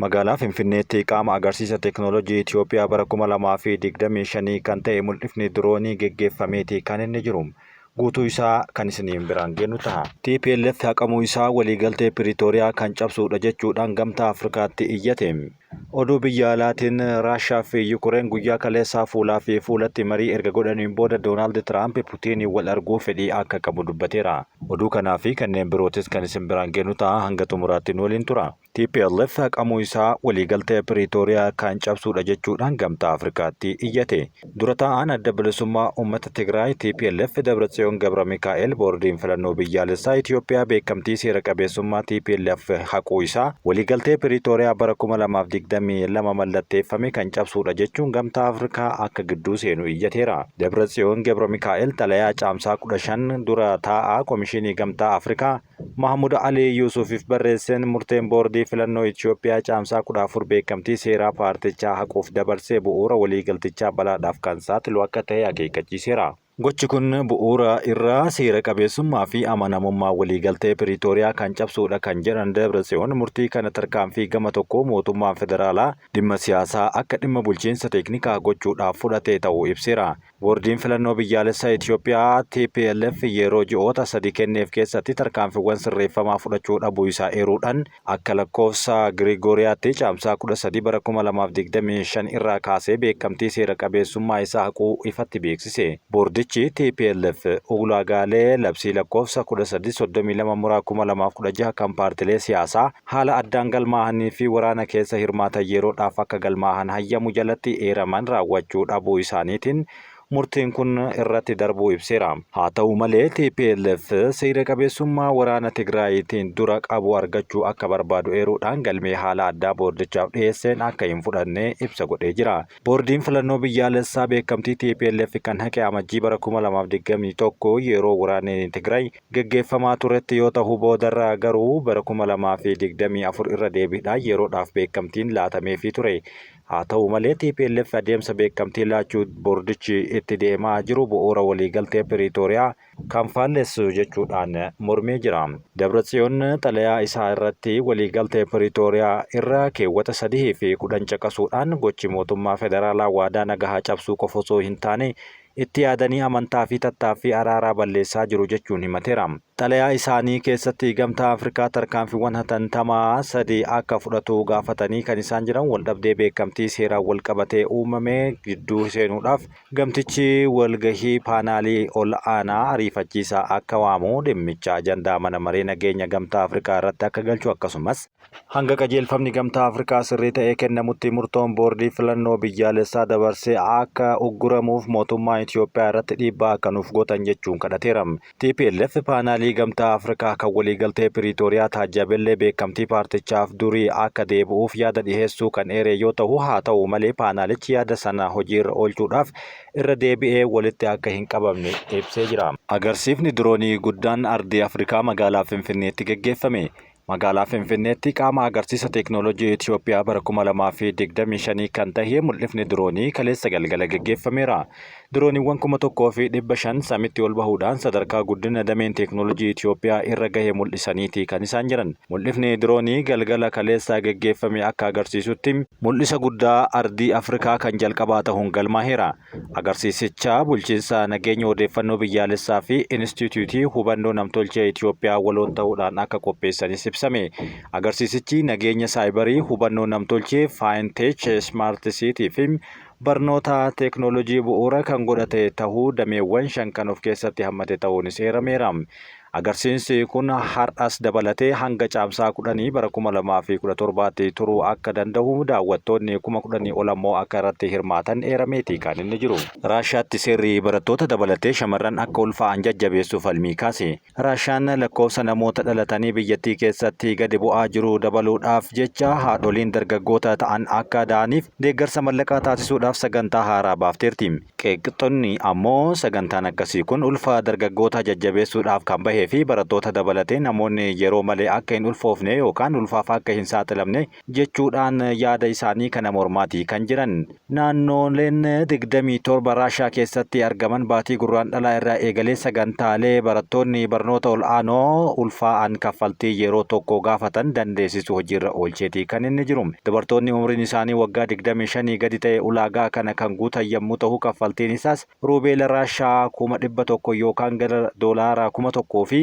Magaalaa Finfinneetti qaama agarsiisa teekinooloojii Itoophiyaa bara 2025 kan ta'e mul'ifni diroonii geggeeffameeti kan inni jiru. Guutuu isaa kan isiniin biraan geenyu ta'a. TPLF haqamuu isaa waliigaltee Piriitooriyaa kan cabsuudha jechuudhaan gamtaa Afrikaatti iyyate. Oduu biyya alaatiin Raashiyaa fi Yukureen guyyaa kaleessaa fuulaa fi fuulatti marii erga godhaniin booda Doonaald Tiraamp Puutiinii wal arguu fedhii akka qabu dubbateera. Oduu kanaa fi kanneen birootis kan isin biraan geenyu ta'a. Hanga xumuraatti nu waliin tura. TPLF haqamuu isaa waliigaltee Piriitooriyaa kan cabsuudha jechuudhaan gamtaa Afrikaatti iyyate. Dura taa'aan adda bilisummaa uummata Tigraay TPLF Dabratsiyoon Gabra Mikaa'el boordiin filannoo biyyaalessaa Itoophiyaa beekamtii seera qabeessummaa TPLF haquu isaa waliigaltee Piriitooriyaa bara 2022 mallatteeffame kan cabsuudha jechuun gamtaa Afrikaa akka gidduu seenu iyyateera. Dabratsiyoon Gabra Mikaa'el xalayaa caamsaa 15 dura taa'aa Komishinii Gamtaa Afrikaa Mahmud Ali Yuusufiif barreesseen murteen boordii filannoo Itoophiyaa caamsaa 14 beekamtii seeraa paartichaa haquuf dabarsee bu'uura waliigaltichaa balaadhaaf kan saaxilu akka ta'e akeekkachiiseera. Gochi kun bu'uura irraa seera qabeessummaa fi amanamummaa waliigaltee Piriitooriyaa kan cabsuudha kan jedhan Dabratsiyoon murtii kana tarkaanfii gama tokko mootummaan federaalaa dhimma siyaasaa akka dhimma bulchiinsa teeknikaa gochuudhaaf fudhatee ta'uu ibseera. Boordiin filannoo biyyaalessaa Itoophiyaa TPLF yeroo ji'oota 3 kenneef keessatti tarkaanfiiwwan sirreeffamaa fudhachuu dhabuu isaa eeruudhaan akka lakkoofsa Girigooriyaatti caamsaa 13 bara 2025 irraa kaasee beekamtii seera qabeessummaa isaa haquu ifatti beeksise. Boordichi TPLF ulaagaalee labsii lakkoofsa 1332 muraa 2016 kan paartilee siyaasaa haala addaan galmaa'anii fi waraana keessa hirmaatan yeroodhaaf akka galmaa'an hayyamu jalatti eeraman raawwachuu dhabuu isaaniitiin murtiin kun irratti darbuu ibseera. Haa ta'u malee TPLF seera qabeessummaa waraana Tigraayitiin dura qabu argachuu akka barbaadu eeruudhaan galmee haala addaa boordichaaf dhiyeesseen akka hin fudhanne ibsa godhee jira. Boordiin filannoo biyyaalessaa beekamtii TPLF kan haqe amajjii bara 2021 yeroo waraanni Tigraay geggeeffamaa turetti yoo ta'u boodarraa garuu bara 2024 irra deebiidhaan yeroodhaaf beekamtiin laatameefii ture. Haa ta'u malee TPLF adeemsa beekamtii laachuu boordichi itti deemaa jiru bu'uura waliigaltee Piriitooriyaa kan faallessu jechuudhaan mormee jira. Dabratsiyoon xalayaa isaa irratti waliigaltee Piriitooriyaa irra keewwata 3 fi 10 caqasuudhaan gochi mootummaa federaalaa waadaa nagahaa cabsuu qofa osoo hin taane itti yaadanii amantaa fi tattaaffii araaraa balleessaa jiru jechuun himateera. Xalayaa isaanii keessatti gamtaa Afrikaa tarkaanfiiwwan hatattamaa 3 akka fudhatu gaafatanii kan isaan jiran waldhabdee beekamtii seeraan wal qabatee uumame gidduu seenuudhaaf gamtichi walgahii paanaalii ol aanaa ariifachiisaa akka waamu dhimmicha ajandaa mana maree nageenya gamtaa Afrikaa irratti akka galchu akkasumas hanga qajeelfamni gamtaa Afrikaa sirrii ta'ee kennamutti murtoon boordii filannoo biyyaalessaa dabarsee akka ugguramuuf mootummaa Itoophiyaa irratti dhiibbaa akka nuuf gootan jechuun kadhateera. TPLF paanaalii gamtaa Afrikaa kan waliigaltee Piriitooriyaa taajjabeellee beekamtii paartichaaf durii akka deebi'uuf yaada dhiheessuu kan eere yoo ta'u haa ta'u malee paanaalichi yaada sana hojiirra oolchuudhaaf irra deebi'ee walitti akka hin qabamne ibsee jira. Agarsiifni diroonii guddaan ardii Afrikaa magaalaa Finfinneetti geggeeffame. Magaalaa Finfinneetti qaama agarsiisa teekinooloojii Itoophiyaa bara 2025 kan ta'e mul'ifni diroonii kaleessa galgala geggeeffameera. Dirooniiwwan 1,500 samitti ol bahuudhaan sadarkaa guddina dameen teekinooloojii Itoophiyaa irra gahee mul'isaniiti kan isaan jiran. Mul'ifni diroonii galgala kaleessaa geggeeffame akka agarsiisutti mul'isa guddaa ardii Afrikaa kan jalqabaa ta'uun galmaa'eera. Agarsiisicha bulchiinsa nageenya odeeffannoo biyyaalessaa fi Inistituutii hubannoo namtolchee Itoophiyaa waloon ta'uudhaan akka qopheessanis ibsame. Agarsiisichi nageenya saayibarii hubannoo namtolchee Faayinteech Smart City fi barnoota teekinooloojii bu'uura kan godhate ta'uu dameewwan 5 kan of keessatti hammate ta'uunis eerameera. Agarsiisni kun har'as dabalatee hanga caamsaa 10 bara 2017 turuu akka danda'u daawwattoonni 10,000 ol ammoo akka irratti hirmaatan eerameeti kan inni jiru. Raashiyaatti seerri barattoota dabalatee shamarran akka ulfaa'an jajjabeessuuf falmii kaase. Raashiyaan lakkoofsa namoota dhalatanii biyyattii keessatti gadi bu'aa jiru dabaluudhaaf jecha haadholiin dargaggoota ta'an akka da'aniif deeggarsa mallaqaa taasisuudhaaf sagantaa haaraa baafteerti. Qeeqxonni ammoo sagantaan akkasii kun ulfa dargaggoota jajjabeessuudhaaf kan bahee fi barattoota dabalatee namoonni yeroo malee akka hin ulfoofne yookaan ulfaaf akka hin saaxilamne jechuudhaan yaada isaanii kana mormaatii kan jiran. Naannoleen 27 Raashiyaa keessatti argaman baatii gurraandhalaa irraa eegalee sagantaalee barattoonni barnoota ol'aanoo ulfaa'an kaffaltii yeroo tokko gaafatan dandeessisu hojiirra oolcheetii kan inni jiru. Dubartoonni umriin isaanii waggaa 25 gadi ta'e ulaagaa kana kan guutan yommuu ta'u kaffaltiin isaas ruubeela Raashiyaa 100 yookaan gara doolaara 1,000 fi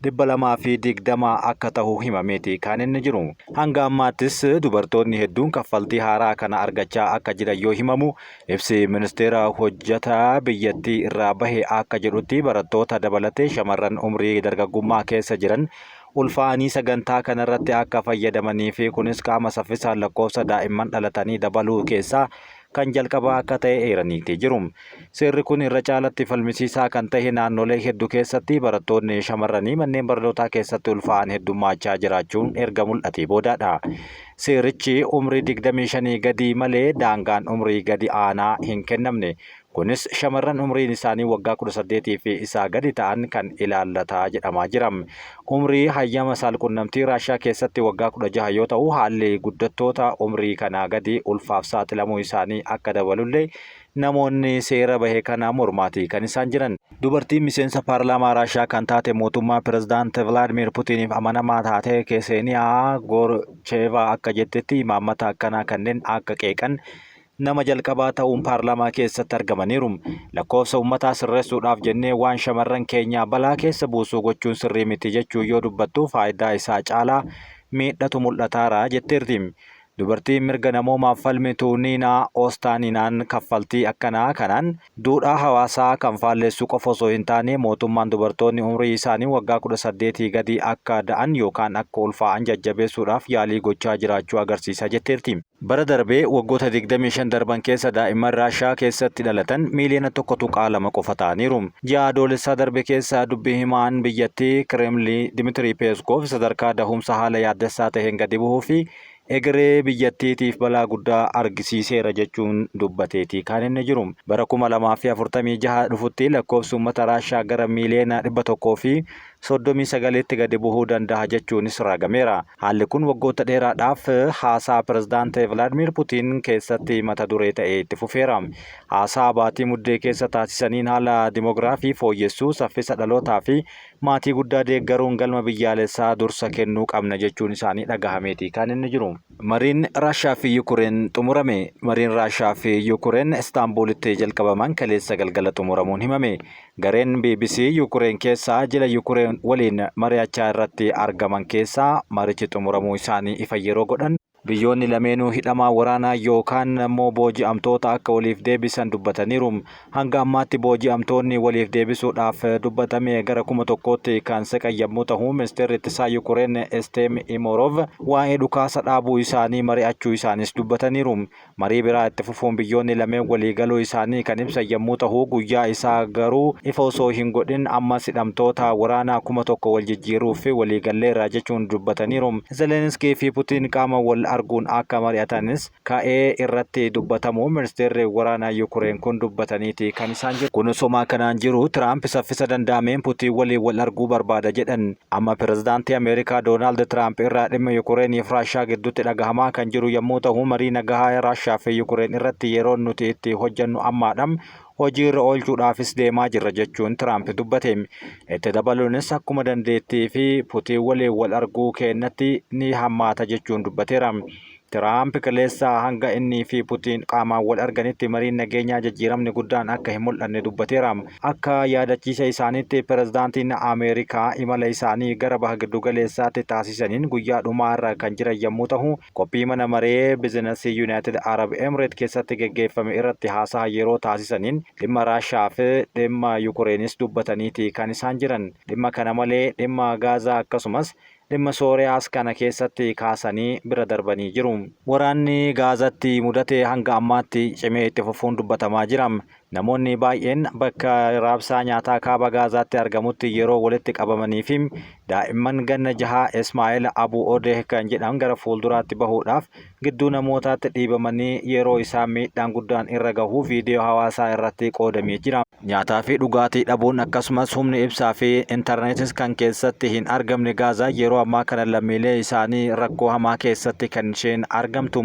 220 akka ta'u himameeti kan inni jiru. Hanga ammaattis dubartoonni hedduun kaffaltii haaraa kana argachaa akka jiran yoo himamu, ibsi ministeera hojjetaa biyyattii irraa bahe akka jedhutti barattoota dabalatee shamarran umrii dargaggummaa keessa jiran ulfaa'anii sagantaa kanarratti akka fayyadamanii fi kunis qaama saffisaan lakkoofsa daa'imman dhalatanii dabaluu keessaa kan jalqabaa akka ta'e eeraniitii jiru. Seerri kun irra caalatti falmisiisaa kan ta'e naannolee hedduu keessatti barattoonni shamarranii manneen barnootaa keessatti ulfaa'an heddummaachaa jiraachuun erga mul'atee boodaadha. Seerichi umrii 25 gadi malee daangaan umrii gadi aanaa hin kennamne. Kunis shamarran umriin isaanii waggaa 18 fi isaa gadi ta'an kan ilaallataa jedhamaa jira. Umrii hayyama saalqunnamtii Raashiyaa keessatti waggaa 16 yoo ta'u haalli guddattoota umrii kanaa gadi ulfaaf saaxilamuu isaanii akka dabalullee namoonni seera bahe kana mormaatii kan isaan jiran. Dubartiin miseensa paarlaamaa Raashiyaa kan taate mootummaa pirezidaantii Vilaadimiir Puutiniif amanamaa taate Keseeniyaa Goorcheevaa akka jettetti imaammata akkanaa kanneen akka qeeqan nama jalqabaa ta'uun paarlaamaa keessatti argamaniiru. Lakkoofsa uummataa sirreessuudhaaf jennee waan shamarran keenya balaa keessa buusuu gochuun sirrii miti jechuu yoo dubbattu faayidaa isaa caalaa miidhatu mul'ataara jetteerti. Dubartiin mirga namoomaaf falmitu Niinaa Oostaaninaan kaffaltii akkanaa kanaan duudhaa hawaasaa kan faalleessu qofa osoo hin taane mootummaan dubartoonni umrii isaanii waggaa 18 gadi akka da'an yookaan akka ulfaa'an jajjabeessuudhaaf yaalii gochaa jiraachuu agarsiisa jetteerti. Bara darbee waggoota 25 darban keessa daa'imman Raashiyaa keessatti dhalatan miiliyoona 1.2 qofa ta'aniiru. Ji'a adoolessaa darbe keessa dubbii himaan biyyattii Kireemlii Dimiitirii Peeskoof sadarkaa dahumsa haala yaaddessaa ta'een gadi bu'uu fi egeree biyyattiitiif balaa guddaa argisiiseera jechuun dubbateeti kan inni jiru. Bara 2046 dhufutti lakkoofsi uummata Raashiyaa gara miiliyoona 100 fi 39tti gadi bu'uu danda'a jechuunis raagameera. Haalli kun waggoota dheeraadhaaf haasaa pirezidaantii Vilaadimiir Puutiin keessatti mata duree ta'ee itti fufeera. Haasaa baatii muddee keessa taasisaniin haala dimoogiraafii fooyyessuu, saffisa dhalootaa fi maatii guddaa deeggaruun galma biyyaalessaa dursa kennuu qabna jechuun isaanii dhagahameeti kan inni jiru. Mariin Raashiyaa fi Yukureen xumurame. Mariin Raashiyaa fi Yukureen Istaanbuulitti jalqabaman kaleessa galgala xumuramuun himame. Gareen BBC Yukureen keessaa jila Yukureen waliin mari'achaa irratti argaman keessaa marichi xumuramuu isaanii ifa yeroo godhan biyyoonni lameenuu hidhamaa waraanaa yookaan immoo booji'amtoota akka waliif deebisan dubbataniiru. Hanga ammaatti booji'amtoonni waliif deebisuudhaaf dubbatame gara 1,000tti kan siqan yommuu ta'u ministeerri ittisaa Yukureen Esteem Imorov waa'ee dhukaasa dhaabuu isaanii mari'achuu isaanis dubbataniiru. Marii biraa itti fufuun biyyoonni lameen waliigaluu isaanii kan ibsan yommuu ta'u guyyaa isaa garuu ifa osoo hin godhin ammas hidhamtoota waraanaa 1,000 wal jijjiiruuf waliigalleerra jechuun dubbataniiru. Zeleniskii fi Puutiin qaama wal arguun akka mari'atanis ka'ee irratti dubbatamu ministeerri waraanaa Yukureen kun dubbataniiti kan isaan jiru. Kun osoo kanaan jiru Tiraamp saffisa danda'ameen Puutiin waliin wal arguu barbaada jedhan. Amma pirezidaantii Ameerikaa Doonaald Tiraamp irraa dhimma Yukureeniif Raashiyaa gidduutti dhagahamaa kan jiru yommuu ta'u marii nagahaa Raashiyaa fi Yukureen irratti yeroo nuti itti hojjannu ammaadha. Hojiirra oolchuudhaafis deemaa jirra jechuun Tiraamp dubbate. Itti dabaluunis akkuma dandeettii fi Puutiin waliin wal arguu keenyatti ni hammaata jechuun dubbateera. Tiraamp kaleessa hanga inni fi Puutiin qaamaan wal arganitti mariin nageenyaa jijjiiramni guddaan akka hin mul'anne dubbateera. Akka yaadachiisa isaaniitti pirezidaantiin Ameerikaa imala isaanii gara baha giddu galeessaatti taasisaniin guyyaa dhumaarra kan jiran yommuu ta'u qophii mana maree biizinasii Yuunaayitid Arab Emireet keessatti geggeeffame irratti haasaa yeroo taasisaniin dhimma Raashiyaa fi dhimma Yukureenis dubbataniiti kan isaan jiran. Dhimma kana malee dhimma Gaazaa akkasumas dhimma Sooriyaas kana keessatti kaasanii bira darbanii jiru. Waraanni Gaazatti mudate hanga ammaatti cimee itti fufuun dubbatamaa jira. Namoonni baay'een bakka raabsaa nyaataa kaaba Gaazaatti argamutti yeroo walitti qabamanii fi daa'imman ganna jahaa Ismaa'eel Abuu Odee kan jedhaman gara fuulduraatti bahuudhaaf gidduu namootaatti dhiibamanii yeroo isaan miidhaan guddaan irra gahu viidiyoo hawaasaa irratti qoodamee jira. Nyaataa fi dhugaatii dhabuun akkasumas humni ibsaa fi intarneetis kan keessatti hin argamne Gaazaa yeroo ammaa kana lammiilee isaanii rakkoo hamaa keessatti kan isheen argamtu.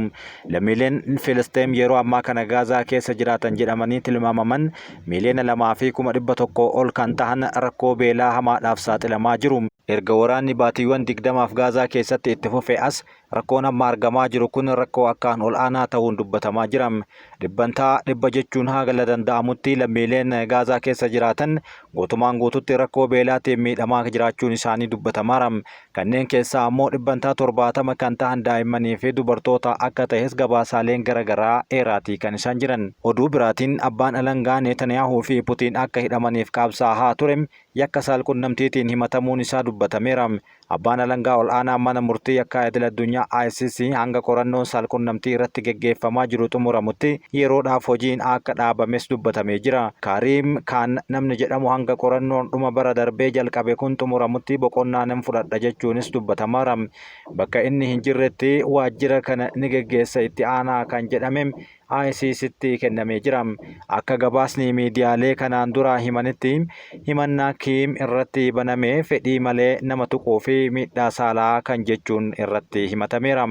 Lammiileen Filisxeem yeroo ammaa kana Gaazaa keessa jiraatan jedhamanii tilmaamaman miliyoona 2,100,000 ol kan ta'an rakkoo beelaa hamaadhaaf saaxilamaa jiru. Erga waraanni baatiiwwan 20 Gaazaa keessatti itti fufee as rakkoon amma argamaa jiru kun rakkoo akkaan ol aanaa ta'uun dubbatamaa jira. Dhibbantaa dhibba jechuun haga danda'amutti lammiileen Gaazaa keessa jiraatan guutumaan guututti rakkoo beelaatiin miidhamaa jiraachuun isaanii dubbatamaa. Kanneen keessaa ammoo dhibbantaa 70 kan ta'an daa'immanii fi dubartoota akka ta'es gabaasaaleen garaagaraa eeraatii kan isaan jiran. Oduu biraatiin abbaan alangaa Netanyaahuu fi Putiin akka hidhamaniif qabsaa'aa ture yakka saalqunnamtiitiin himatamuun isaa dubbatameera. Abbaan alangaa ol aanaa mana murtii akka idil-addunyaa ICC hanga qorannoon saalqunnamtii irratti geggeeffamaa jiru xumuramutti yeroodhaaf hojiin akka dhaabames dubbatamee jira. Karim Khan namni jedhamu hanga qorannoon dhuma bara darbee jalqabe kun xumuramutti boqonnaa nan fudhadha jechuunis dubbatamaara. Bakka inni hin jirretti waajjira kana ni geggeessa itti aanaa kan jedhame ICCtti kennamee jira. Akka gabaasni miidiyaalee kanaan dura himanitti himannaa Kim irratti baname fedhii malee nama tuquu fi miidhaa saalaa kan jechuun irratti himatameera.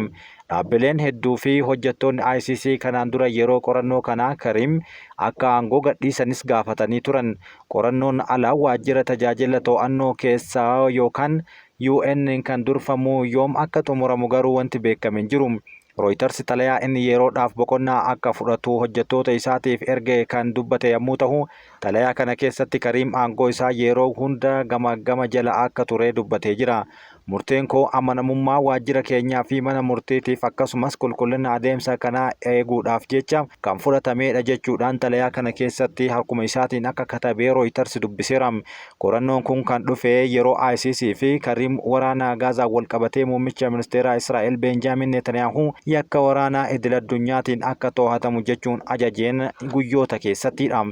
Dhaabbileen hedduu fi hojjettoonni ICC kanaan dura yeroo qorannoo kanaa Karim akka aangoo gadhiisanis gaafatanii turan. Qorannoon alaa waajjira tajaajila to'annoo keessaa yookaan UN kan durfamu yoom akka xumuramu garuu wanti beekame hin jiru. Reuters xalayaa inni yeroodhaaf boqonnaa akka fudhatu hojjettoota isaatiif erge kan dubbate yommuu ta'u, xalayaa kana keessatti Karim aangoo isaa yeroo hunda gama jala akka ture dubbatee jira. Murteen koo amanamummaa waajjira keenyaa fi mana murtiitiif akkasumas qulqullina adeemsa kanaa eeguudhaaf jecha kan fudhatamedha jechuudhaan xalayaa kana keessatti harkuma isaatiin akka katabee Reuters dubbiseera. Qorannoon kun kan dhufe yeroo ICC fi Karim waraana Gaazaa wal qabatee muummicha ministeeraa Israa'el Benjaamin Netanyaahuu yakka waraanaa idil-addunyaatiin akka to'atamu jechuun ajajeen guyyoota keessattidha.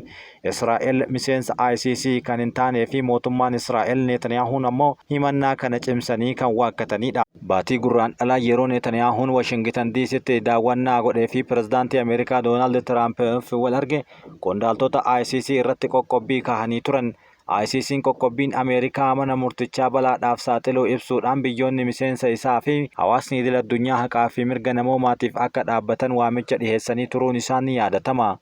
Israa'el miseensa ICC kan hin taanee fi mootummaan Israa'el Netanyaahuun ammoo himannaa kana cimsanii kan waakkatanidha. Baatii gurraandhalaa yeroo Netanyaahuun Washington DC'tti daawwannaa godhee fi pirezidaantii Ameerikaa Doonaald Tiraamp wal arge qondaaltota ICC irratti qoqqobbii kaahanii turan. ICC'n qoqqobbiin Ameerikaa mana murtichaa balaadhaaf saaxiluu ibsuudhaan biyyoonni miseensa isaa fi hawaasni idil-addunyaa haqaa fi mirga namoomaatiif akka dhaabbatan waamicha dhiheessanii turuun isaa ni yaadatama.